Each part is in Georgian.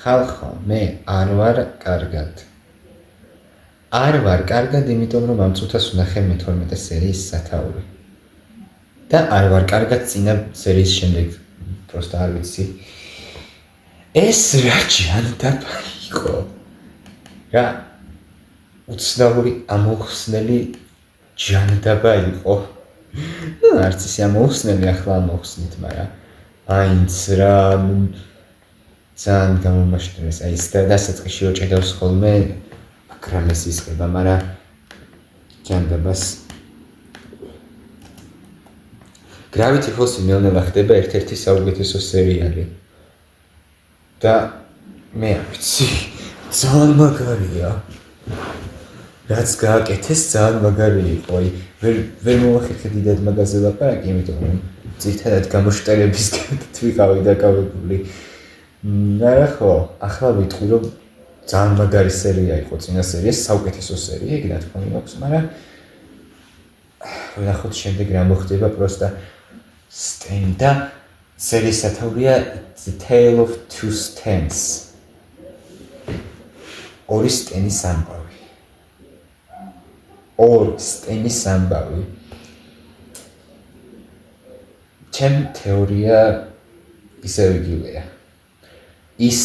ხალხო, მე არ ვარ კარგად. არ ვარ კარგად, იმიტომ რომ ამ წუთას ვნახე მე-12 სერიის სათაური. და არ ვარ კარგად წინა სერიის შემდეგ. просто არ ვიცი. ეს რა ჯანდაბა იყო? რა უცნაური ამოხსნელი ჯანდაბა იყო. ну, არც ისე ამოხსნელი, ახლა ამოხსნით, მაგრამ აინც რა ძალიან გამომაშტერეს. აი ეს დასაწყისში ოჭედავს ხოლმე აკრამეს ისყება, მაგრამ ჯანდაბას Gravity Falls-ი ნელ-ნელა ხდება ერთ-ერთი საუკეთესო სერიალი. და მე არ ვიცი, ძალიან მაგარია. რაც გააკეთეს, ძალიან მაგარი იყო. აი, ვერ მოვახერხე დიდად მაგაზე ლაპარაკი, იმიტომ რომ ძირითადად გამოშტერებისგან ვიყავი დაკავებული. მაგრამ ხო, ახლა ვიტყვი, რომ ძალიან მაგარი სერია იყო წინა სერია, საუკეთესო სერია, იგი რა თქმა უნდა აქვს, მაგრამ ვნახოთ შემდეგ რა მოხდება, просто Steny და სერიის სათაურია The Tale of Two Stens. ორი სტენის ამბავი. ორი სტენის ამბავი. ჩემ თეორია ისევ იგივეა. ის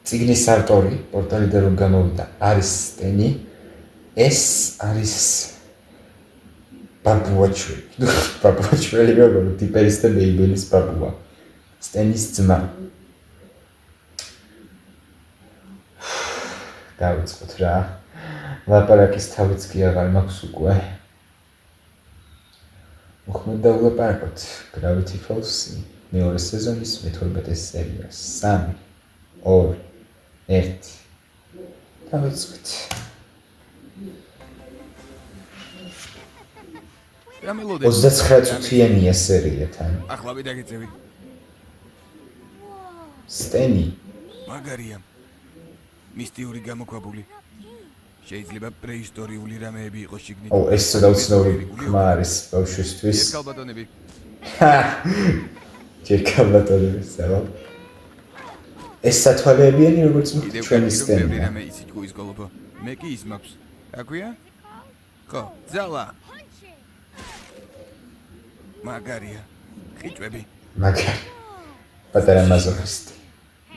წიგნის ავტორი, პორტალიდან რომ გამოვიდა, არის სტენი, ეს არის ბაბუაჩველი როგორ ტიპერის და მეიბელის ბაბუა. სტენის ძმა. დავიწყოთ რა. ლაპარაკის თავიც კი აღარ მაქვს უკვე. მოხმედ დავლაპარაკოთ Gravity Falls-ი მეორე სეზონის მე-12 სერია. 3, 2, 1. დავიწყოთ. რა მელოდია? 29 წუთიანია სერია თან. ახლა ვიდაგეწევი. სტენი. მაგარია. მისტიური გამოქვაბული. შეიძლება პრეისტორიული რამეები იყოს შიგნით. ო, ეს უცნაური ხმა არის ბავშვისთვის. კალბატონები. კალბატონები, საერთო. ეს სათვალეებიანი როგორც ჩვენი სტენი. რამე იცით გუის გოლოფო. მე კი ის მაქვს. აქვია? ხო, ზალა. მაგარია. ხიჭვები. მაგარი. პატარა მაზოხისტი.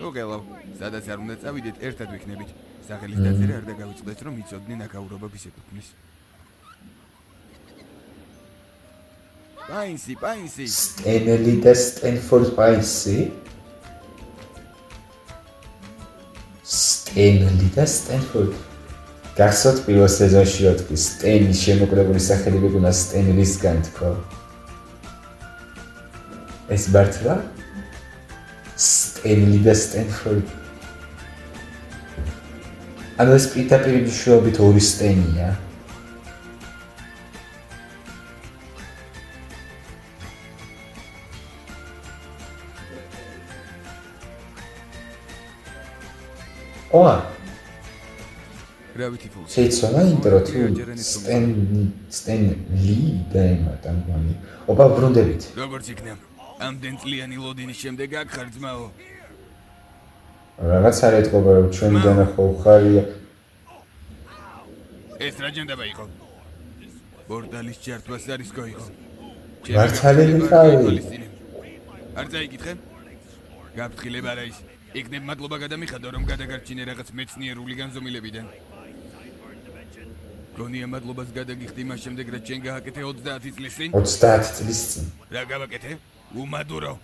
ნუ გელო, სადაც არ უნდა წავიდეთ, ერთად ვიქნებით. სახელის დაწერა არ დაგავიწყდეთ, რომ იცოდნენ აკაურობა ვის ეკუთვნის. პაინსი. სტენელი და სტენფორდ პაინსი. სტენელი და სტენფორდ. გახსოვთ პირველ სეზონში ოთხი სტენის შემოკლებული სახელი გეუბნა სტენლისგან თქო. ეს ბართლა სტენლი და სტენფორდ. ანუ ეს პირდაპირ მნიშვნელობით ორი სტენია. ოა Gravity Falls. შეიცვალა ინტრო თუ სტენლი და ემატა მგონი. ოპა ბრუნდებით. როგორც იქნება? ამდენ წლიანი ლოდინის შემდეგ აქ ხარ ძმაო. რაღაც არ ეთქობა რომ ჩვენიდან ხო ხარია. ეს რა ჯანდაბა იყო? პორტალის ჯართვას არის გოიღო. მართალები ხარი. არ წაიკითხე? გაფრთხილება რა ის? იქნებ მადლობა გადამიხადო რომ გადაგარჩინე რაღაც მეცნიერული განზომილებიდან. გონია მადლობას გადაგიხდი მას შემდეგ რაც ჩვენ გააკეთე 30 წლის წინ. 30 წლის წინ. რა გავაკეთე? უმადურო.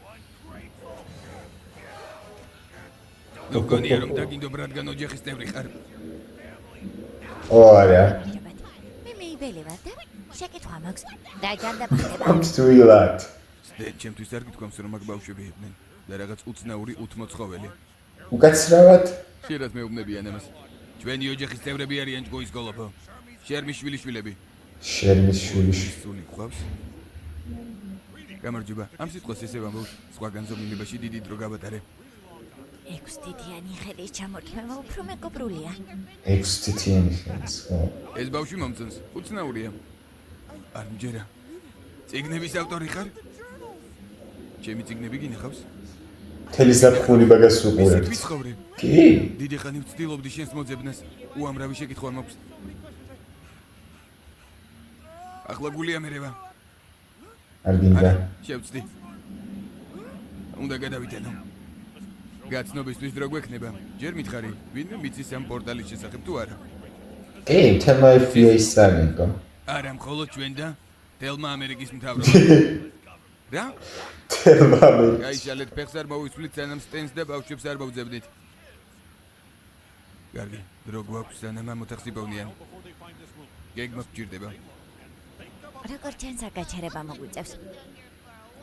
ნუ გონია რომ დაგინდობ რადგან ოჯახის წევრი ხარ. ოარა. მე მეიბელი ვარ და შეკითხვა მაქვს. და ჯანდაბა ხდება. ამცვილად. სტენ ჩემთვის არ გითქვამს რომ აქ ბავშვები იყვნენ და რაღაც უცნაური უთმოცხოველი. უკაცრავად. შეიძლება მეუბნებიან ამას. ჩვენი ოჯახის წევრები არიან ჭკუის გოლოფო. შერმის შვილიშვილები. შერმის შვილიშვილი. სული ყავს. გამარჯობა. ამ სიტყვას ესე ვამბობ, სხვა განზომილებაში დიდი დრო გავატარე. 6 თითიანი ხელის ჩამორთმევა უფრო მეკობრულია. 6 თითიანი ხელის, ხო. ეს ბავშვი მომწონს, უცნაურია. არ მჯერა. წიგნების ავტორი ხარ? ჩემი წიგნები გინახავს? მთელი ზაფხული მაგას უყურებთ. ვიცხოვრებ. კი? დიდი ხანი ვცდილობდი შენს მოძებნას. უამრავი შეკითხვა მაქვს. ახლა გულია მერევა. არ გინდა. შევწდი. უნდა გადავიდანო. გაცნობისთვის დრო გვექნება. ჯერ მითხარი, ვინმე მიწის ამ პორტალის შესახებ თუ არა? კი, თემა FBI-ს საგენკო. არა, მხოლოდ ჩვენ და თელმა ამერიკის მთავრობა. რა? თემა ამერიკის. გაიშალეთ ფეხს არ მოვისვლით, სანამ სტენს და ბავშვებს არ მოვძებნით. კარგი, დრო გვაქვს, სანამ ამ ოთახს იპოვნიან. გეგმა გჭირდება. როგორ ჩანს აგაჩერება მოგვიწევს.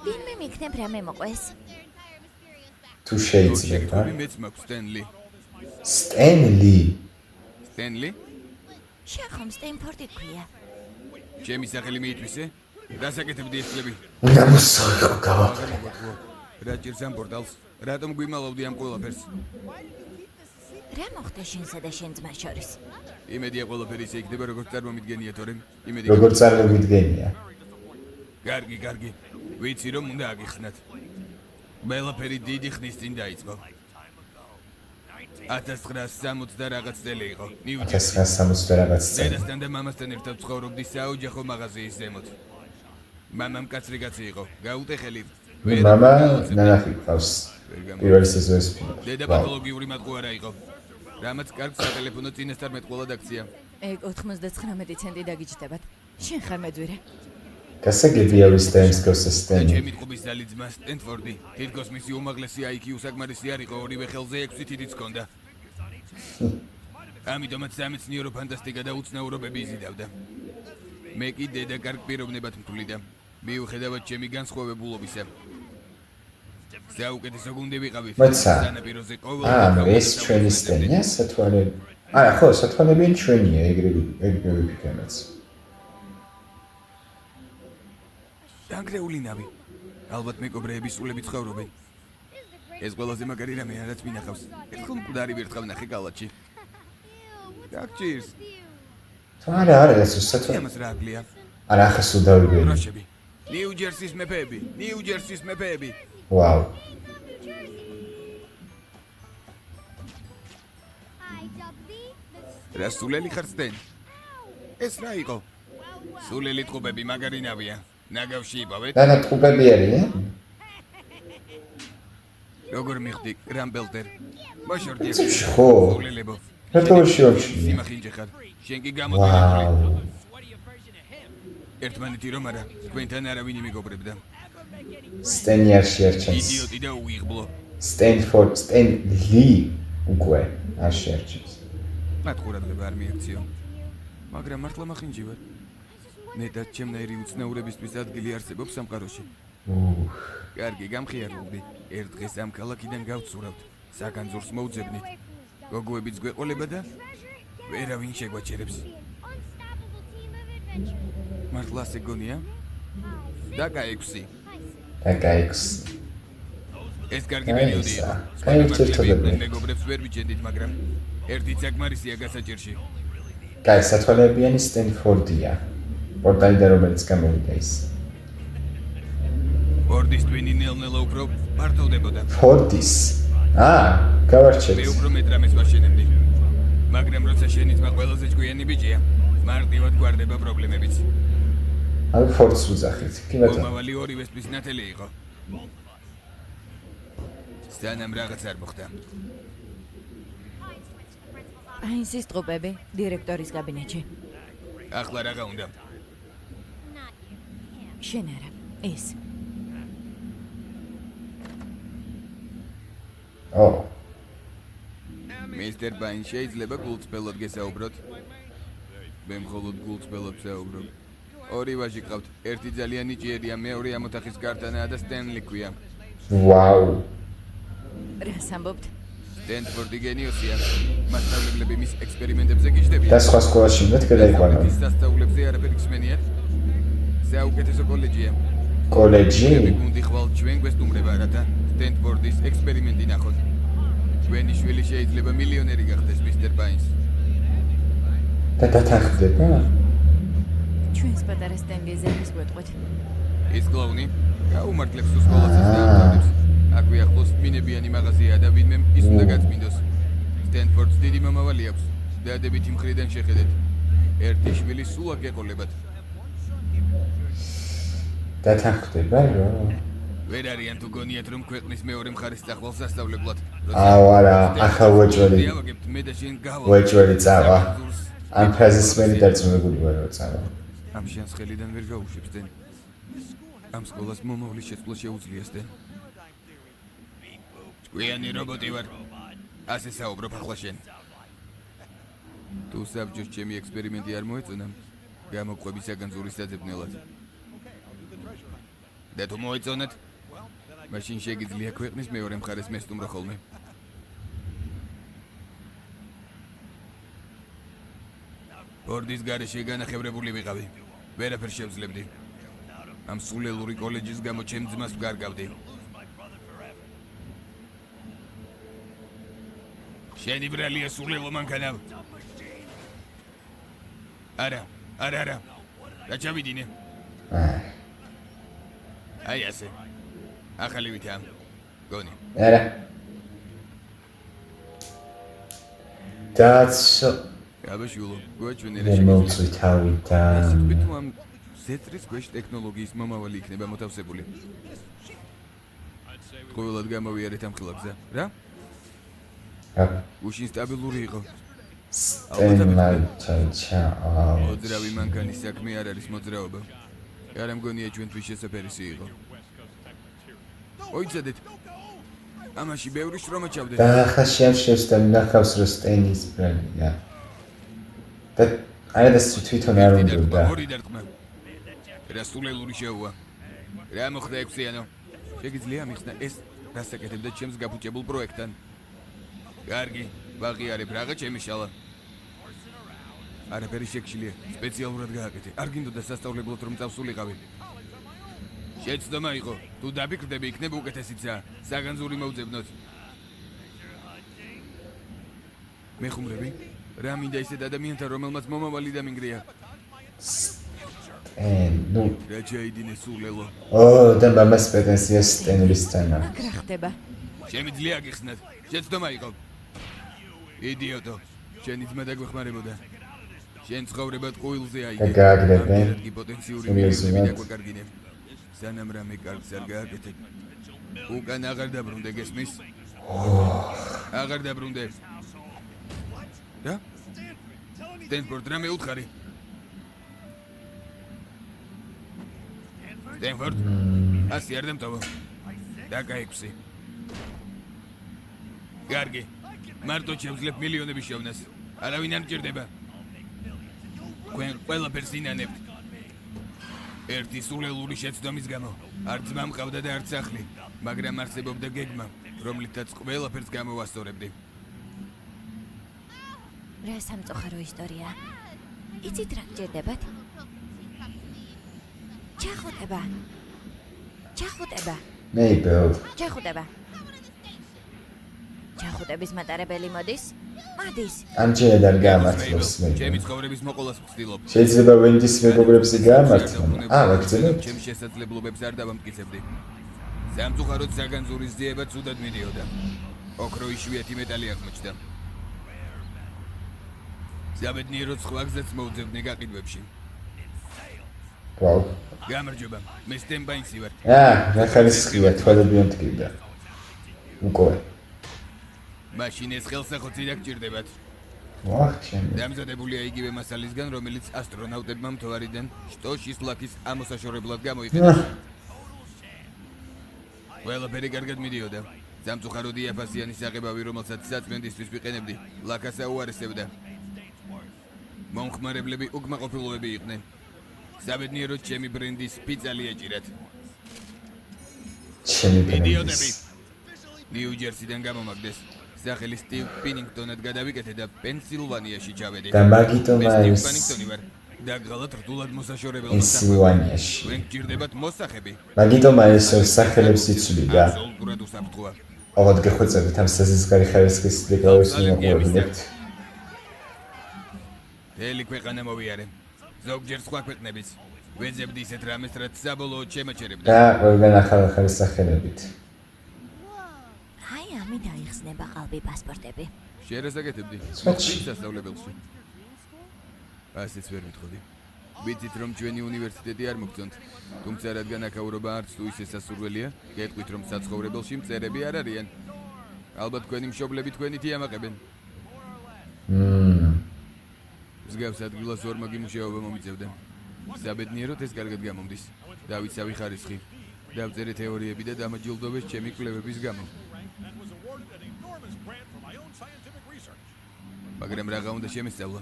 ვინმე მიქნებ რამე მოყვეს. თუ შეიძლება. მეც მაქვს სტენლი. სტენლი. სტენლი? შეხომ სტენფორდი ქვია. ჩემი სახელი მიითვისე? დასაკეთებდი ეს წლები. უნდა მოსაიღო გავაფრე. რა ჭირს ამ პორტალს? რატომ გვიმალავდი ამ ყველაფერს? რა მოხდა შენსა და შენ ძმას შორის? იმედია ყველაფერი ისე იქნება, როგორც წარმომიდგენია, თორემ იმედი. როგორ წარმოვიდგენია? კარგი. ვიცი რომ უნდა აგიხსნათ. ყველაფერი დიდი ხნის წინ დაიწყო. 1960 და რაღაც წელი იყო. 1960 და რაღაც წელი. დედასთან და მამასთან ერთად ცხოვრობდი საოჯახო მაღაზიის ზემოთ. მამამ კაცრი კაცი იყო, გაუტეხელი. მამა ნანახი ყავს. პირველი სეზონის ფილმი. დედა პათოლოგიური მატყუარა იყო. რამაც კარგ სატელეფონო წინასწარ მეტყველად აქცია. ეგ 99 ცენტი დაგიჯდებათ. შენ ხარ მეძვირე. გასაგებია ვის და ემსგავს სტენი. ჩემი ტყუპის ძალი ძმა სტენფორდი, თითქოს მისი უმაღლესი IQ საკმარისი არ იყო, ორივე ხელზე 6 თითიც ჰქონდა. ამიტომაც სამეცნიერო ფანტასტიკა და უცნაურობები იზიდავდა. მე კი დედა კარგ პიროვნებად მთვლიდა, მიუხედავად ჩემი განსხვავებულობისა. საუკეთესო გუნდი ვიყავით. სანაპიროზე ყოველ ეს ჩვენი სტენია სათვალები. არა, ხო, სათვალებიანი ჩვენია, ეგრევე ვიფიქრებაც. დანგრეული ნავი. ალბათ მეკობრეების სულები ცხოვრობენ. ეს ყველაზე მაგარი რამეა, რაც მინახავს. ერთხელ მკვდარი ვერთხელ ნახე კალათში. გაგჭირს. არა, ეს სათვალე. ამას რა აკლია? არა, ახლა სულ დავიგე. როშები. ნიუ-ჯერსის მეფეები. ვაუ. რა სულელი ხარ სტენ? ეს რა იყო? სულელი ტყუპები მაგარი ნავია. ნაგავში იპავეთ? და ტყუპები არიან? როგორ მიხდი, კრამბელტერ? მოშორდი. ხო. სულელებო. რატო შორში? სიმახინჯე ხარ. შენ კი გამოდიოდი. ვაუ. ერთმანეთი რომ არა, თქვენთან არავინ იმეგობრებდა. სტენი არ შეერჩენს. იდიოტი და უიღბლო. სტენლი უკვე არ შეერჩენს. მათ ყურადღება არ მიექციო. მაგრამ მართლა მახინჯი ვარ. ნეტად ჩემნაირი უცნაურებისთვის ადგილი არსებობს სამყაროში. კარგი, გამხიარებდი. ერთ დღეს ამ ქალაქიდან გავცურავთ. საგანძურს მოვძებნით. გოგოებიც გვეყოლება და ვერავინ შეგვაჩერებს. მართლა ასე გონია? დაკაექვსი. ეს კარგი პერიოდია. მეგობრებს ვერ ვიჩენდით, მაგრამ ერთი საკმარისია გასაჭირში. კაი, სათვალებიანი სტენფორდია. პორტალიდან რომელიც გამოვიდა ის. ფორდის ტვინი ნელ-ნელა უფრო მარტოვდებოდა. ფორდის? გავარჩევთ. მე უფრო მეტრამეს ვაშენებდი. მაგრამ როცა შენი ძმა ყველაზე ჭკვიანი ბიჭია, მარტივად გვარდება პრობლემებიც. ანუ ფორდს უძახით. კი ბატონო. მომავალი ორივესთვის ნათელი იყო. სანამ რაღაც არ მოხდა. აინსის ტყუპები დირექტორის კაბინეტში. ახლა რაღა უნდა? შენ არა, ეს. მისტერ ბაინ, შეიძლება გულწრფელად გესაუბროთ? მე მხოლოდ გულწრფელად ვსაუბრობ. ორი ვაჟი ყავთ, ერთი ძალიან ნიჭიერია, მეორე ამ ოთახის კარტანაა და სტენლი ქვია. ვაუ. რას ამბობთ? სტენფორდი გენიოსია. მასწავლებლები მის ექსპერიმენტებზე გიждდებიან. და სხვა სკოლაში უნდა გადაიყვანო. ის სასწავლებლებზე არაფერი ხსმენიათ. საუკეთესო კოლეჯია. კოლეჯი? გუნდი ხვალ ჩვენ გვესტუმრება, რათა სტენფორდის ექსპერიმენტი ნახოთ. ჩვენი შვილი შეიძლება მილიონერი გახდეს, მისტერ ბაინს. და დათანხმდება? ჩვენს პატარა სტენგეზე ის გვეტყვით. ის კლოუნი გაუმართლებს სკოლასაც და ამბობს. აქვე ახლოს მინებიანი მაღაზიაა და ვინმემ ის უნდა გაწმინდოს. სტენფორდს დიდი მომავალი აქვს. დადებითი მხრიდან შეხედეთ. ერთი შვილი სულ არ გეყოლებათ. და თან ხდება რა? ვერ არიან თუ გონიათ რომ ქვეყნის მეორე მხარის წახვალ სასწავლებლად. აუ არა, ახალ ვეჭველი. დავაგებთ მე და შენ გავა. ვეჭველი წავა. ამ ფრაზის მერი დარწმუნებული ვარ რომ წავა. ამ შენს ხელიდან ვერ გაუშვებს დენ. ამ სკოლას მომავლის შეცვლა შეუძლია დენ. ჭკვიანი რობოტი ვარ. ასე საუბრობ ახლა შენ. თუ საბჭოს ჩემი ექსპერიმენტი არ მოეწონა, გამოყვები საგანძურის საძებნელად. და თუ მოეწონათ, მაშინ შეგიძლია ქვეყნის მეორე მხარეს მესტუმრო ხოლმე. ბორდის გარეშე განახევრებული ვიყავი. ვერაფერ შევძლებდი. ამ სულელური კოლეჯის გამო ჩემ ძმას ვგარგავდი. შენი ბრალია სულელო მანქანა. არა. რა ჩავიდინე? აი ასე. ახალი ვითა. გონი. არა. დაცო აბაშულო, გვაჩვენე ვერ მოვწვი თავიდან. თუ ამ ზეწრის ქვეშ ტექნოლოგიის მომავალი იქნება მოთავსებული. ყოველად გამოვიარეთ ამ ხილაკზე, რა? გუშინ სტაბილური იყო. მოძრავი მანქანის საქმე არ არის მოძრაობა. არ ამგონია ჩვენთვის შესაძლებელი იყო. ოიცადეთ. ამაში ბევრი შრომა ჩავდეთ. და ახლა შეამშევს და ნახავს რომ სტენის ბრალია. და არა და თვითონ არ უნდა. ორი დარტყმა. რა სულელური შეუა. რა მოხდა ექვსიანო? შეგიძლია მიხსნა ეს დასაკეთებდა ჩემს გაფუჭებულ პროექტთან. კარგი, ვაღიარებ რაღა ჩემი შალა. არაფერი შეგშილია, სპეციალურად გააკეთე. არ გინდოდა სასწავლებლად რომ წავსულიყავი. შეცდომა იყო, თუ დაფიქრდები იქნება უკეთესიცა. საგანძური მოვძებნოთ. მეხუმრები, რა მინდა ისეთ ადამიანთან, რომელმაც მომავალი დამინგრია. ნუ რა ჩაიდინე სულელო. და მამას პეტენსია სტენლისთან. აქ რა ხდება? შემიძლია გიხსნათ. შეცდომა იყო. იდიოტო, შენი ძმა დაგვეხმარებოდა. შენ ცხოვრებად ყუილზე აიგე. და გააგდებენ. კი პოტენციური მიზნები დაგვეკარგინე. სანამ რამე კარგს არ გააკეთებ. უკან აღარ დაბრუნდე გესმის? აღარ დაბრუნდე. და? სტენფორდ რამე უთხარი? სტენფორდ? ასე არ დამტოვო. დაკაექვსი. კარგი. მარტო შევძლებ მილიონები შევნას. არავინ არ მჭირდება. თქვენ ყველაფერს ინანებთ. ერთი სულელური შეცდომის გამო. არ ძმა მყავდა და არც სახლი, მაგრამ არსებობდა გეგმა, რომლითაც ყველაფერს გამოვასწორებდი. რა სამწუხარო ისტორია. იცით რა გჭირდებათ? ჩახუტება. მეიბელ. ჩახუტების მატარებელი მოდის? მოდის. ამჯერად არ გაამართლოს მე. ჩემი ცხოვრების მოყოლას ვცდილობ. შეიძლება ვენდის მეგობრებს გაამართლონ. ვაგრძელებთ. ჩემს შესაძლებლობებს არ დავამტკიცებდი. სამწუხაროდ საგანძურის ძიება ცუდად მიდიოდა. ოქრო იშვიათი მეტალი აღმოჩნდა. საბედნიეროდ სხვა გზაც მოვძებნე გაყიდვებში. ვაუ. გამარჯობა, მე სტემბაინსი ვარ. რა ხალისხია თვალები ამტკიცდა. უკვე. მაშინ ეს ხელსახოცი რა გჭირდებათ? ვახჩემი. დამზადებულია იგივე მასალისგან, რომელიც ასტრონავტებმა მთვარიდან შტოშის ლაქის ამოსაშორებლად გამოიყენეს. ყველაფერი კარგად მიდიოდა. სამწუხარო დიაფაზიანი საღებავი, რომელსაც საწმენდისთვის ვიყენებდი, ლაქას აუარესებდა. მომხმარებლები უკმაყოფილოები იყვნენ. საბედნიეროდ ჩემი ბრენდის ფიცალი ეჭირათ. ჩემი იდიოტები. ნიუ-ჯერსიდან გამომაგდეს. სახელი სტივ პინინგტონად გადავიკეთე და პენსილვანიაში ჩავედი. და მაგიტომ ეს პინინგტონი ვარ. დაგღალათ რთულად მოსაშორებელს. პენსილვანიაში. ვენ გჭირდებათ მოსახები. მაგიტომ ეს სახელებს იცვლი და აბსოლუტურად უსაფრთხოა. აღარ გეხვეწებით ამ საზისგარი ხარისხის ლეგალურს მოყვებით. ელი ქვეყანა მოვიარე. ზოგჯერ სხვა ქვეყნების. ვეძებდი ისეთ რამეს, რაც საბოლოოდ შემაჩერებდა. და ყველგან ახალ სახელებით. ამით აიხსნება ყალბი პასპორტები. შეერასაკეთებდი. სვეტში. სასწავლებელში. ასეც ვერ მithodi. ვიცით რომ ჩვენი უნივერსიტეტი არ მოგწონთ. თუმცა რადგან აქაურობა არც თუ ისე სასურველია, გეტყვით რომ საცხოვრებელში მწერები არ არიან. ალბათ თქვენი მშობლები თქვენითი ამაყებენ. მსგავს ადგილას ორმაგი მუშაობა მომიწევდა. საბედნიეროდ ეს კარგად გამომდის. დავიცავი ხარისხი. დავწერე თეორიები და დამაჯილდოვეს ჩემი კვლევების გამო. მაგრამ რაღა უნდა შემესწავლა.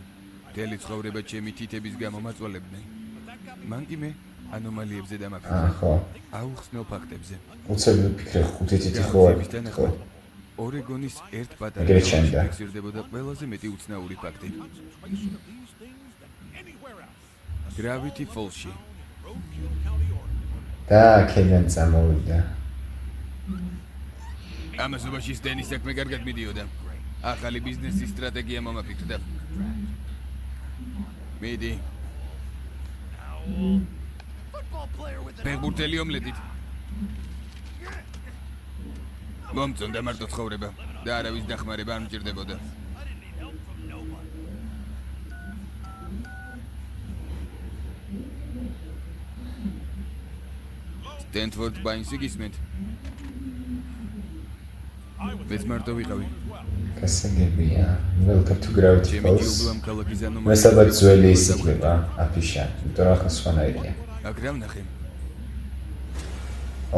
მთელი ცხოვრება ჩემი თითების გამო მაწვალებდნენ. მან კი მე ანომალიებზე დამაკარგა. ხო. აუხსნელ ფაქტებზე. უცებ ვფიქრე 5 თითი ხო არ ხო. ორეგონის ერთ პატარა ეგრეთ შენდა. ფიქსირდებოდა ყველაზე მეტი უცნაური ფაქტი. Gravity Falls-ში. და აქედან წამოვიდა. ამასობაში სტენის საქმე კარგად მიდიოდა. ახალი ბიზნესის სტრატეგია მომაფიქრდა. მიდი. ფეხბურთელი ომლეტით. მომწონდა მარტო ცხოვრება და არავის დახმარება არ მჭირდებოდა. Stanford Bainsi გისმენთ. მეც მარტო ვიყავი. გასაგებია. Welcome to Gravity ჩემი Falls. ჯილდო ამ ქალაქის მესაბად ძველი ის იქნება აფიშა. იმიტომ რომ ახლა სხვანაირია. აქ რა ვნახე?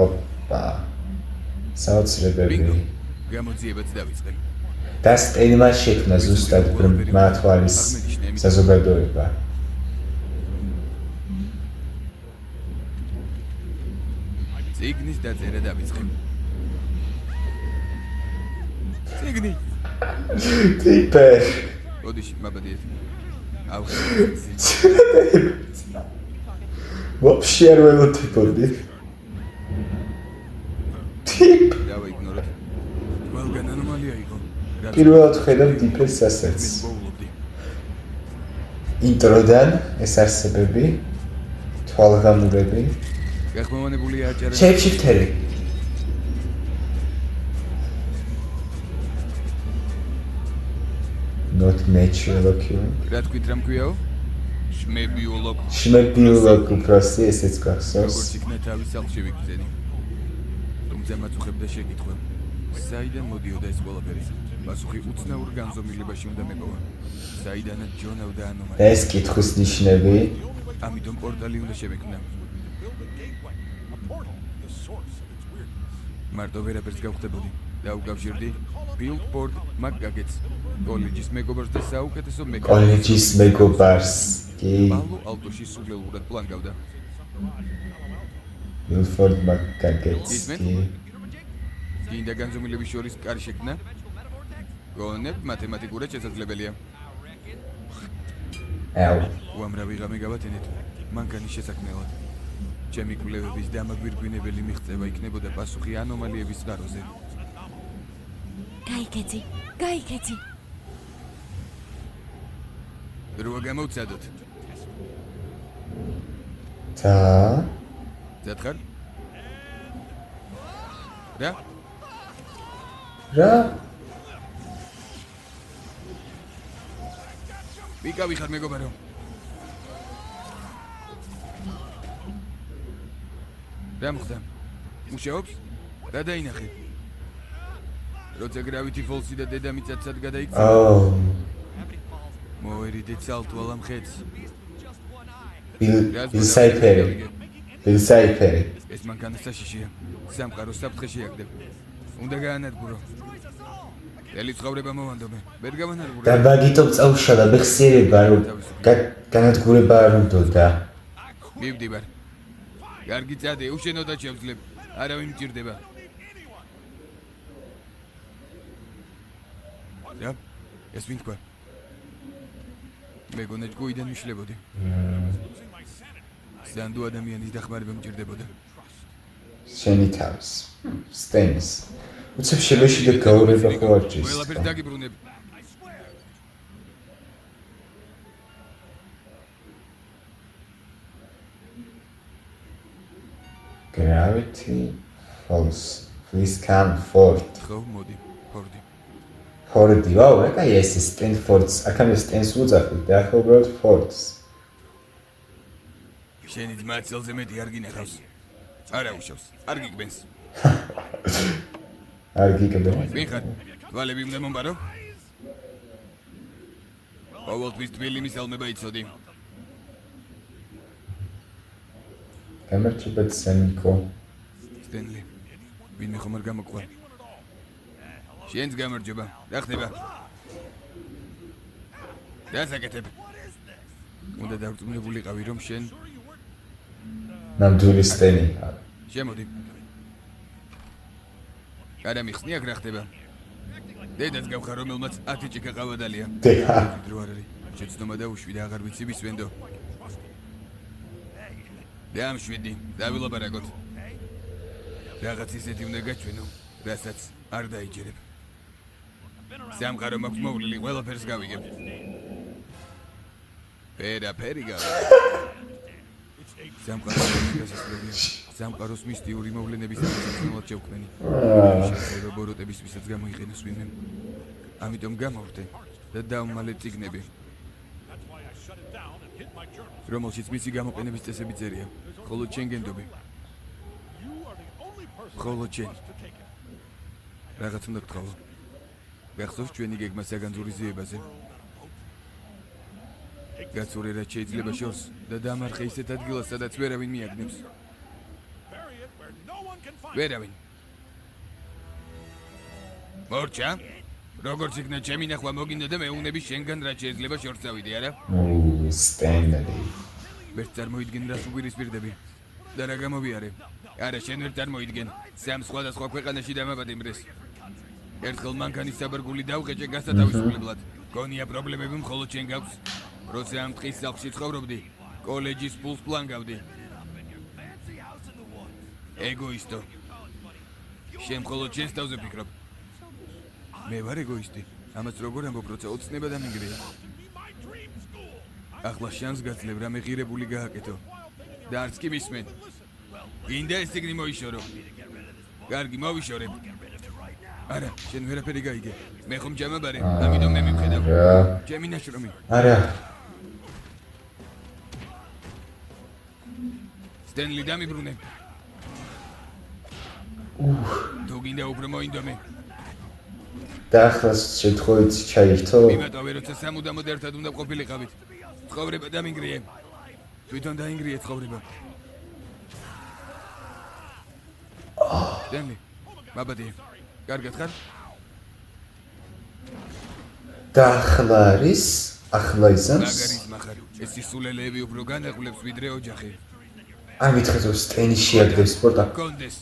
ოპა. საოცრებები. გამოძიებაც დავიწყე. და სტენმა შექმნა ზუსტად მათვალის საზოგადოება. ციგნის დაწერა დავიწყე. ციგნი. ტიპერ. ოდიში მაბადიეთ. აუ. Вообще არ ველოდებოდი. ტიპ. დავაიგნორებ. ყველგან ანომალია იყო. პირველად ხედავ ტიპერს ასეც. ინტროდან ეს არსებები, თვალღამურები. გახმოვანებულია აჭარა. შეიფშიფთერი. Not natural occurring. რა თქვით რა მქვიაო? შმებიოლოგ. შმებიოლოგ უბრალოდ ესეც გახსოვს. როგორც იქნა თავის სახლში ვიგრძენი. თუმცა მაწუხებდა შეკითხვა. საიდან მოდიოდა ეს ყველაფერი? პასუხი უცნაურ განზომილებაში უნდა მეკოვა. საიდანაც ჯონავდა ანომალია. ეს კითხვის ნიშნები ამიტომ პორტალი უნდა შევექმნა. მარტო ვერაფერს გავხდებოდი. დაუკავშირდი ბილბორდ მაგაგეთს. კოლეჯის მეგობარს და საუკეთესო მეგობარს. კოლეჯის მეგობარს. კი. პალო ალტოში სულელურად პლანგავდა. ბილბორდ მაგაგეთს. კი. გინდა განზომილების შორის კარი შექმნა? გონებ მათემატიკურად შესაძლებელია. აუ. უამრავი ღამე გავათენეთ მანქანის შესაქმნელად. ჩემი კვლევების დამაგვირგვინებელი მიღწევა იქნებოდა პასუხი ანომალიების წყაროზე. გაიქეცი, გაიქეცი. როა გამოვცადოთ. და ზათხარ? რა? რა? ვიკავი ხარ მეგობარო? რა მოხდა? მუშაობს? რა დაინახე? როცა Gravity Falls-ი და დედამიწათსად გადაიქცა. აუ. მოერიდე ცალთვალ ამ ხედს. ბილსაიფერი. ბილსაიფერი. ეს მანქანა საშიშია. სამყარო საფრთხეში აგდებ. უნდა გაანადგურო. ელი ცხოვრება მოვანდობე. ვერ გავანადგურე. და მაგიტომ წავშალა მეხსიერება რომ განადგურება არ უნდოდა. მივდივარ. კარგი წადე, უშენოდა შევძლებ. არავინ მჭირდება. რა? ეს ვინ თქვა? მეგონა ჯგუიდან მიშლებოდი. სანდო ადამიანის დახმარება მჭირდებოდა. შენი თავს. სტენის. უცებ შემეში და გაურება ხო არ ჭირს. ყველაფერს დაგიბრუნებ. Gravity Falls. Please come forth. ხო, მოდი. ფორდი, ვაუ, აკაი ეს სტენფორდს, აქამდე სტენს უძახით და ახლა უბრალოდ ფორდს. შენი ძმა წელზე მეტი არ გინახავს. არა უშავს, არ გიგბენს. არ გიგებენ. ვიხარ, თვალები უნდა მომბარო? ყოველთვის თბილი მისალმება იცოდი. გამარჯობა სენიკო. სტენლი, ვინმე ხომ არ გამოგყვა? შენც გამარჯობა, რა ხდება? დასაკეთებ. უნდა დარწმუნებულიყავი, რომ შენ ნამდვილი სტენი ხარ. შემოდი. არა მიხსნი აქ რა ხდება? დედაც გავხარ, რომელმაც 10 ჭიქა ყავა დალია. დედა. დრო არ არის. შეცდომა დაუშვი და აღარ ვიცი ვის ვენდო. დამშვიდი, დავილაპარაკოთ. რაღაც ისეთი უნდა გაჩვენო, რასაც არ დაიჯერებ. სამყარო მაქვს მოვლილი, ყველაფერს გავიგებ. ფერი გავიგებ. სამყაროს მისტიური მოვლენების აღწერილად შევქმენი. შეიძლება ბოროტების ვისაც გამოიყენოს ვინმე. ამიტომ გამოვრდე და დავმალე წიგნები. რომელშიც მისი გამოყენების წესები წერია. ხოლო ჩემ გენდობი. ხოლო ჩემ. რაღაც უნდა გთხოვო. გახსოვს ჩვენი გეგმა საგანძურიზებაზე. გაცურე რაც შეიძლება შორს და დამარხე ისეთ ადგილას, სადაც ვერავინ მიაგნებს. ვერავინ. მორჩა, როგორც იქნა ჩემი ნახვა მოგინდა და მეუნები შენგან რაც შეიძლება შორს წავიდე, არა? სტენლი. ვერ წარმოიდგენ რას უგვირისპირდები და რა გამოვიარე. არა, შენ ვერ წარმოიდგენ. სამ სხვადასხვა ქვეყანაში დამაბადემრეს. ერთხელ მანქანის საბარგული დავყეჭე გასათავისუფლებლად. გონია პრობლემები მხოლოდ შენ გაქვს. როცა ამ ტყის სახლში ცხოვრობდი, კოლეჯის ფულს პლანგავდი. ეგოისტო. შენ მხოლოდ შენს თავზე ფიქრობ. მე ვარ ეგოისტი. ამას როგორ ამბობ, როცა ოცნება დამინგრია. ახლა შანს გაძლევ რამე ღირებული გააკეთო. და არც კი მისმენ. გინდა ეს ციგნი მოიშორო. კარგი, მოვიშორებ. არა, შენ ვერაფერი გაიგე. მე ხომ ჯამაბარე, ამიტომ მე მივხედავ. ჩემი ნაშრომი. არა. სტენლი დამიბრუნე. თუ გინდა უფრო მოინდომე. და ახლა შეთხოით ჩაირთო. მიმატოვე, როცა სამუდამოდ ერთად უნდა ყოფილიყავით. ცხოვრება დამინგრიე. თვითონ დაინგრიე ცხოვრება. სტენლი, მაბადია. კარგად ხარ? და ახლა არის, ახლა იზამს. მაგარი მახარ. ეს სულელეები უფრო განაყლებს ვიდრე ოჯახი. არ მითხრეთ რომ სტენი შეაგდებს სპორტა. კონდეს.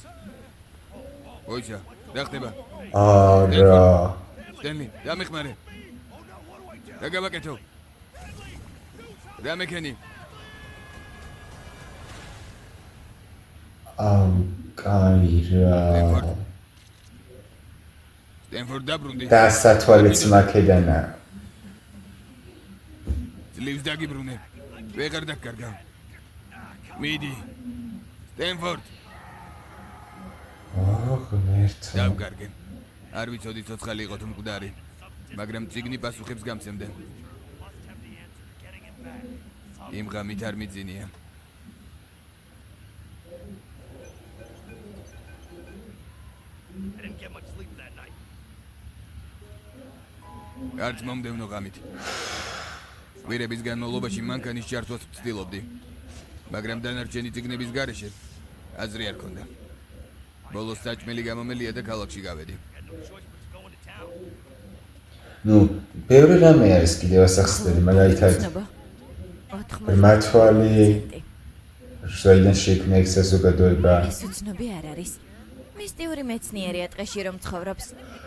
ოიცა, რა ხდება? არა. სტენლი, დამეხმარე. რა გავაკეთო? რა მეკენი? კაი რა. სტენფორდ დაბრუნდი. და სათვალეც მაქედანა. ძლივს დაგიბრუნე. ვეღარ დაგკარგავ. მიდი. სტენფორდ. ღმერთო. დავკარგე. არ ვიცოდი ცოცხალი იყო თუ მკვდარი, მაგრამ ციგნი პასუხებს გამცემდა. იმ ღამით არ მიძინია. არც მომდევნო ღამით. კვირების განმავლობაში მანქანის ჩართვას ვცდილობდი, მაგრამ დანარჩენი ციგნების გარეშე აზრი არ ქონდა. ბოლოს საჭმელი გამომელია და ქალაქში გავედი. ნუ, ბევრი რამე არის კიდევ ასახსნელი, მაგალითად მართვალი, საიდან შეიქმნა ეს საზოგადოება. ეს უცნობი არ არის. მისტიური მეცნიერია ტყეში რომ ცხოვრობს.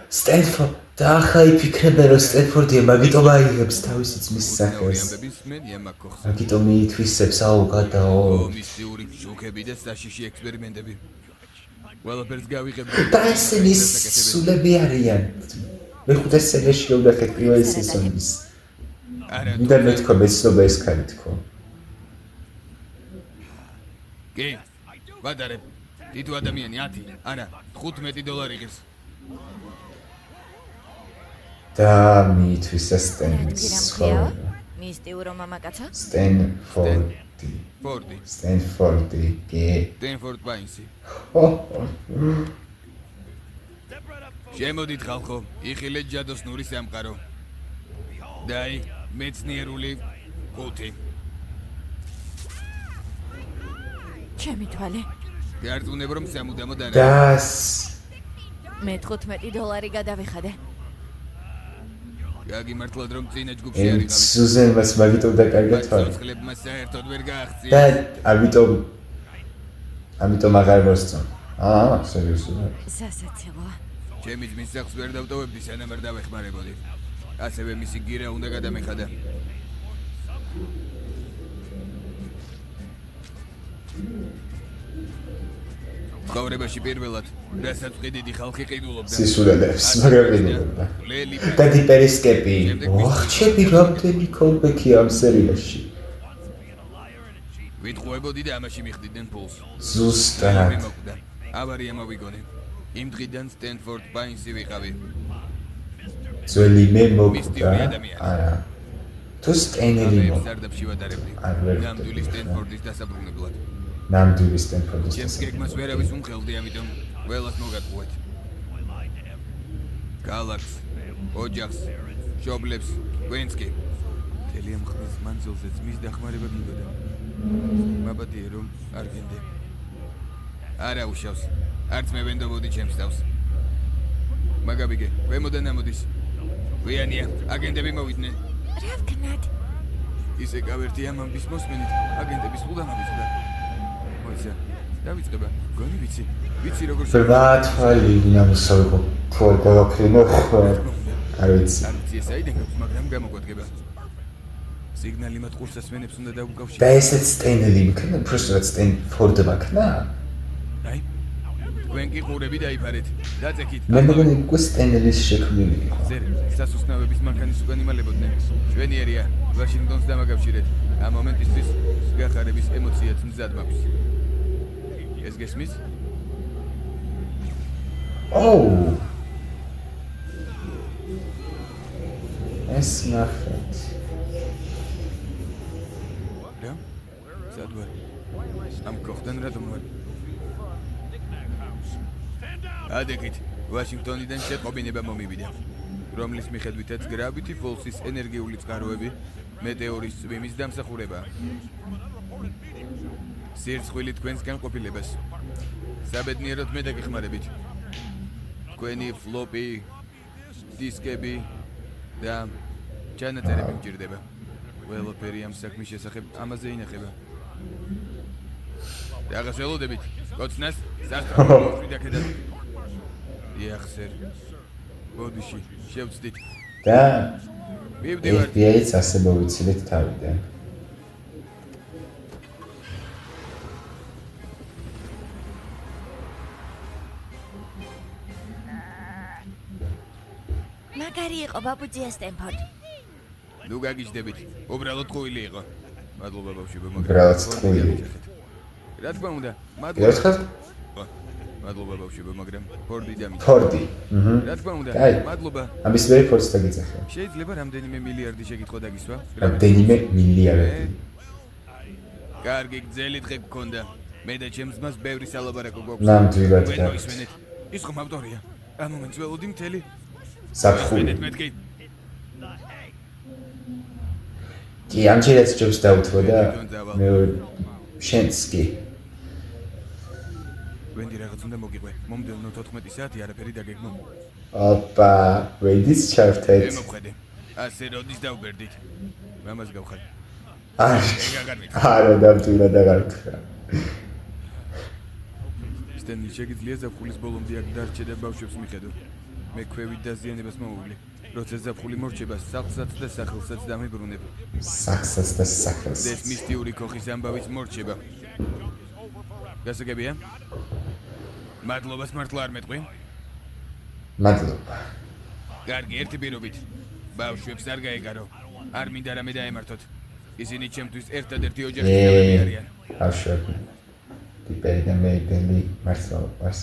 სტენფორდ და ახლა იფიქრება რომ სტენფორდია მაგიტომ აიღებს თავისი ძმის სახელს. მაგიტომ ითვისებს აუ გადაო. მისტიური შუქები და საშიში ექსპერიმენტები. ყველაფერს გავიღებ. და ესენი სულები არიან. მეხუთე სერიაში ვდახეთ პირველი სეზონის. და მე თქო მეცნობა ეს ქალი თქო. კი, ვადარებ. თითო ადამიანი 10, არა, $15 ღირს. და მითვის სტენს გირამხიაო? მისტიურო მამაკაცო? სტენფორდი. ფორდი. სტენფორდი. კი. სტენფორდ პაინსი. ო, შემოდით ხალხო, იხილეთ ჯადოსნური სამყარო. დაი, მეცნიერული 5. ჩემი თვალე. გარწმუნება რომ სამუდამოდ არა. დას. მე $15 გადავიხადე. გაგიმართლად რომ წინა ჯგუფში არ იყავით. სუზენმას მაგიტომ დაკარგა თვალი. ცოცხლებმა საერთოდ ვერ გააღწია. და ამიტომ აღარ მოსწონ. სერიოზულად. სასაცილოა. ჩემი ძმის სახლს ვერ დავტოვებდი სანამ არ დავეხმარებოდი. ასევე მისი გირა უნდა გადამეხადა. ცხოვრებაში პირველად, რასაც ყიდიდი ხალხი ყიდულობდა. სისულელებს, მაგრამ ყიდულობდა. და დიპერისკეპი. ვახჩები რამდენი კოლბექი ამ სერიაში. ვიტყუებოდი და ამაში მიხდიდნენ ფულს. ზუსტად. მიმოკვდა. ავარია მოვიგონე. იმ დღიდან სტენფორდ პაინსი ვიყავი. ძველი მე მოგდა. მისტიური ადამიანი. არა. თუ სტენელი მოგდა. სარდაფში ვადარებდი. არ ვერ ნამდვილი სტენფორდის დასაბრუნებლად. ნამდვილი სტენფორდის. ჩემს გეგმას ვერავის უმხელდი, ამიტომ ყველას მოგატყუეთ. გალაკს, ოჯახს, მშობლებს, ვენც კი. მთელი ამ ხნის მანძილზე ძმის დახმარება გინდოდა. მაბადია რომ არ გინდე. არა უშავს. არც მე ვენდობოდი ჩემს თავს. მაგაბიგე, ვემოდან ამოდის. ვიანია, აგენტები მოვიდნენ. რა ვქნათ? ისე გავერთი ამ ამბის მოსმენით, აგენტების ყუდა მოვიწყდა. მოიცა, დავიწყება. გონი ვიცი როგორ ბათვალი ნამსავო ფორგალაფინო არ ვიცი. არ ვიცი ეს აიდან გაქვს, მაგრამ გამოგვადგება. სიგნალი მათ ყურსასმენებს უნდა დაუკავშირო. და ესეც სტენელი მქნა, უბრალოდ სტენფორდი მაქნა. აი, თქვენ კი ყურები დაიფარეთ. დაწექით. მე მგონი უკვე სტენელის შექმნილი იყო. ზერ, სასუსნავების მანქანის უკან იმალებოდნენ. შვენიერია, ვაშინგტონს დამაკავშირეთ. ამ მომენტისთვის გახარების ემოციაც მზად მაქვს. ეს გესმის? ოუ. ეს ნახეთ. რა? სად ვარ? ამ გოხდან რატომ ვარ? ადეკით, ვაშინგტონიდან შეყობინება მომივიდა, რომლის მიხედვითაც გრავიტი ფოლსის ენერგიული წყაროები მეტეორის წვიმის დამსახურებაა. სირცხვილი თქვენსგან ყოფილებას. საბედნიეროდ მე დაგეხმარებით. თქვენი ფლოპი, დისკები და ჩანაწერები მჭირდება. ყველაფერი ამ საქმის შესახებ ამაზე ინახება. რაღაც ველოდებით, კოცნას სასწრაფო ვიდაკედად. იახსერ. ბოდიში, შევწდით. და მივდივართ. FBI-ც ასე მოვიცილეთ თავიდან. მაგარი იყო ბაბუჯია სტენფორდი. ნუ გაგიჟდებით. უბრალოდ ყუილი იყო. მადლობა ბავშვებო, მაგრამ უბრალოდ ყუილი. რა თქმა უნდა, ერთხელ მადლობა ბავშვებო, მაგრამ ფორდი დამიჯდა. ფორდი. რა თქმა უნდა, კაი. მადლობა. ამის მე ფორდს დაგიძახე. შეიძლება რამდენიმე მილიარდი შეკითხვა დაგისვა? რამდენიმე მილიარდი. კარგი, გძელი დღე გქონდა. მე და ჩემს ძმას ბევრი სალაპარაკო გვაქვს. ნამდვილად ვენ გაქვთ. მოისმენეთ. ის ხომ ავტორია. ამ მომენტს ველოდი მთელი. საფხული. მეთქი. კი, ამჯერაც ჯობს დაუთმო და მე შენც კი. ვენდი რაღაც უნდა მოგიყვე. მომდევნო 14 საათი არაფერი დაგეგმო. ოპა, ვენდის მე ჩავთეთ. მომხედე. ასე როდის დავბერდით. მამას გავხარ. არა, ნამდვილად აღარ ვთქვა. სტენლი შეგიძლია ზაფხულის ბოლომდე აქ დარჩე და ბავშვებს მიხედო. მე ქვევით დაზიანებას მოვუვლი. როცა ზაფხული მორჩება, სახლსაც და სახელსაც დამებრუნებ. სახსაც და სახელს. ეს მისტიური ქოხის ამბავიც მორჩება. გასაგებია? მადლობას მართლა არ მეტყვი? მადლობა. კარგი, ერთი პირობით. ბავშვებს არ გაეგარო. არ მინდა რამე დაემართოთ. ისინი ჩემთვის ერთადერთი ოჯახის არიან. ბავშვები. ტიპები და მეიდელი მართლობას.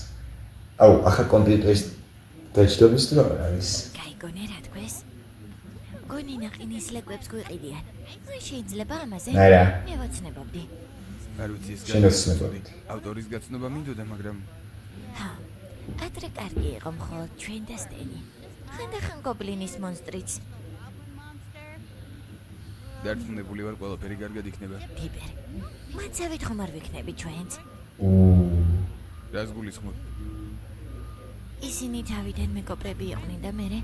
აუ, ახლა კომპიუტერის დაჯდობის დრო არის. გაიგონე რა თქვეს? მგონი ნაყინის ლეკვებს გვიყიდიან. აი შეიძლება ამაზე არა. მევაცნებობდი. არ ვიცი ეს შენ ოცნებობდი. ავტორის გაცნობა მინდოდა, მაგრამ ჰა, ადრე კარგი იყო მხოლოდ ჩვენ და სტენი. ხანდახან გობლინის მონსტრიც. დარწმუნებული ვარ, ყველაფერი კარგად იქნება. პიპერ, მაცავით ხომ არ ვიქნები ჩვენც? რას გულისხმობ? ისინი თავიდან მეკობრები იყვნენ და მერე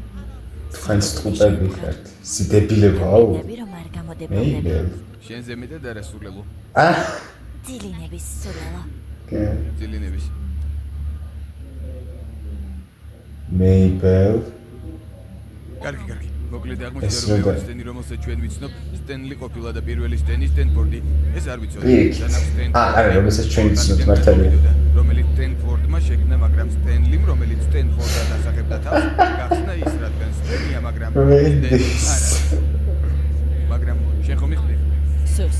თქვენს ტყუპები ხართ. სიდებილებაო. ნები რომ არ გამოდებოდნენ. შენზე მეტად არასრულებო. ძილინების სულელო. ძილინების. Mabel. კარგი. მოკლედ აღმოჩნდა რომ მეორე სტენი რომელსაც ჩვენ ვიცნობ, სტენლი ყოფილა და პირველი სტენი სტენფორდი. ეს არ ვიცოდი. არა, რომელსაც ჩვენ ვიცნობთ მართალია. რომელიც სტენფორდმა შეგნა, მაგრამ სტენლიმ, რომელიც სტენფორდად ასახებდა თავს, გახსნა ის, რადგან სტენია, მაგრამ მაგრამ შენ ხომ მიხდი? სუს.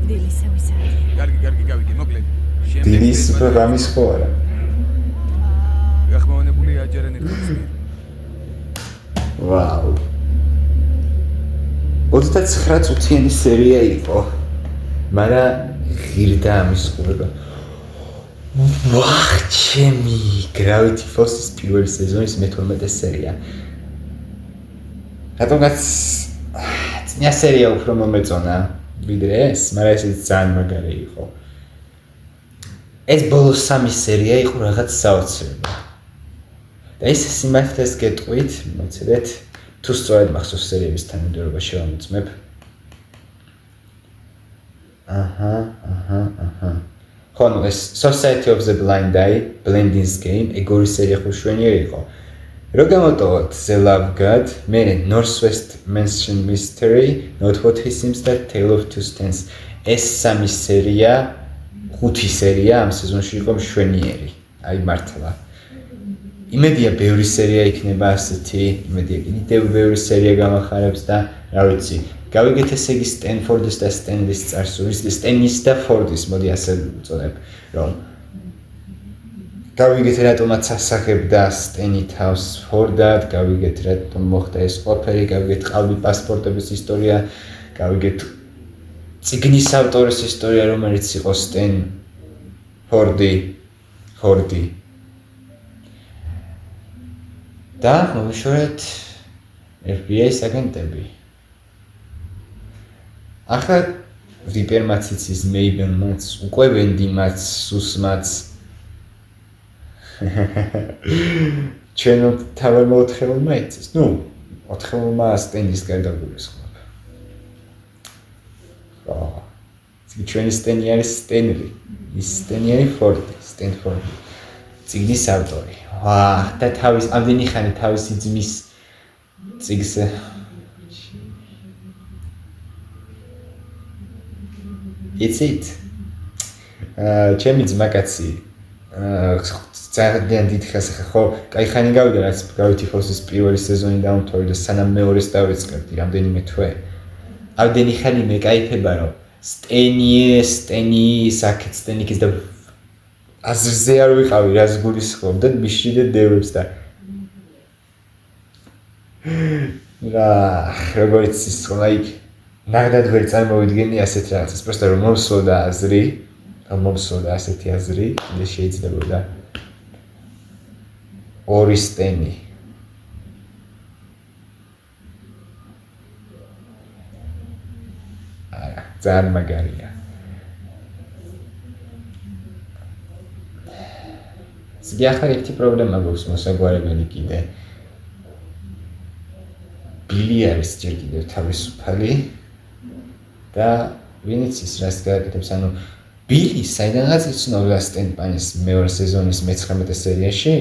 დილისამის საათი. კარგი, გავიგე, მოკლედ. დილის პროგრამის ხო არა? გახმოვანებული აჯერენ ერთის. ვაუ. 29 წუთიანი სერია იყო. მაგრამ ღირდა ამის ყურება. ვახ, ჩემი Gravity Falls-ის პირველი სეზონის მე-12 სერია. რატომაც წინა სერია უფრო მომეწონა ვიდრე ეს, მაგრამ ეს ძალიან მაგარი იყო. ეს ბოლო 3 სერია იყო რაღაც საოცრება. და ის სიმართლეს გეტყვით, მოცედეთ, თუ სწორედ მახსოვს სერიების თანმიმდევრობა შევამოწმებ. ხო, ნუ ეს Society of the Blind Eye, Blending's Game, ეგორი სერია ხუშვენიერი იყო. რო გამოტოვოთ The Love God, მერე Northwest Mansion Mystery, Not What He Seems და Tale of Two Stents. ეს 3 სერია, 5 სერია ამ სეზონში იყო მშვენიერი. აი მართლა. იმედია ბევრი სერია იქნება ასეთი, იმედია კიდევ ბევრი სერია გამახარებს და რა ვიცი, გავიგეთ ესე იგი სტენფორდის და სტენლის წარსულის, სტენის და ფორდის, მოდი ასე ვუწოდებ, რომ გავიგეთ რატომაც ასახებდა სტენი თავს ფორდად, გავიგეთ რატომ მოხდა ეს ყველაფერი, გავიგეთ ყალბი პასპორტების ისტორია, გავიგეთ წიგნის ავტორის ისტორია, რომელიც იყო სტენ ფორდი და მოვიშორეთ FBI-ის აგენტები. ახლა ვიპერმაც იცის, მეიბელმაც, უკვე ვენდიმაც, სუსმაც. ჩვენ თავად მოთხეულმა იცის. ნუ, მოთხეულმა სტენის გარდა გულისხმობ. ხო. ჩვენი სტენი არის სტენლი. ის სტენი არის ფორდი, სტენფორდი. წიგნის ავტორი. და ამდენი ხანი თავისი ძმის წიგზე იცით? ჩემი ძმაკაცი ძალიან დიდ ხანს ხო, კაი ხანი გავიდა რაც Gravity Falls-ის პირველი სეზონი დაამთავრე და სანამ მეორეს დავიწყებდი რამდენიმე თვე. ამდენი ხანი მეკაიფება რომ სტენი საკეთ სტენიკის და აზრზე არ ვიყავი რას გულისხმობ და მიშიდე დევებს და როგორც ის ხოლა იქ ნაგდად ვერ წარმოვიდგენი ასეთ რაღაცას, просто რომ მომსვლოდა აზრი, მომსვლოდა ასეთი აზრი, და შეიძლებოდა ორი სტენი. არა, ძალიან მაგარია. ზგი ახლა ერთი პრობლემა გვაქვს მოსაგვარებელი კიდე. ბილი არის ჯერ კიდევ თავისუფალი და ვინც ის რას გააკეთებს, ანუ ბილი საიდანაც იცნობდა სტენპანის მეორე სეზონის მე-19 სერიაში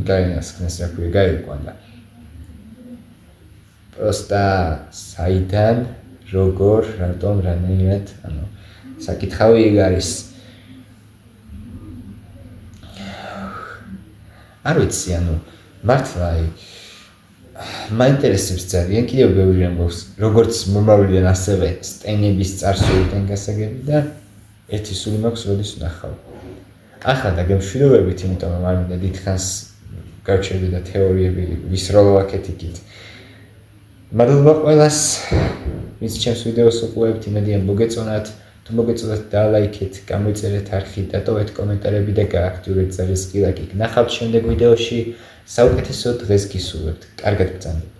გაინასხნეს, რა ქვია, გაიყვანა. просто საიდან, როგორ, რატომ, რანაირად, ანუ საკითხავი ეგ არის. არ ვიცი, ანუ მართლა მაინტერესებს ძალიან კიდევ ბევრი რამ გვაქვს, როგორც მომავლიდან ასევე სტენების წარსულიდან გასაგები და ერთი სული მაქვს, როდის ვნახავ. ახლა და გემშვიდობებით, იმიტომ რომ არ მინდა დიდხანს გავჩერდე და თეორიები ვის როლო აქეთ იქით. მადლობა ყველას, ვინც ჩემს ვიდეოს უყურებთ, იმედია მოგეწონათ. თუ მოგეწონათ, დალაიქეთ, გამოიწერეთ არხი, დატოვეთ კომენტარები და გააქტიურეთ ძალის ღილაკი. ნახავთ შემდეგ ვიდეოში. საუკეთესო დღეს გისურვებთ. კარგად ბრძანებით.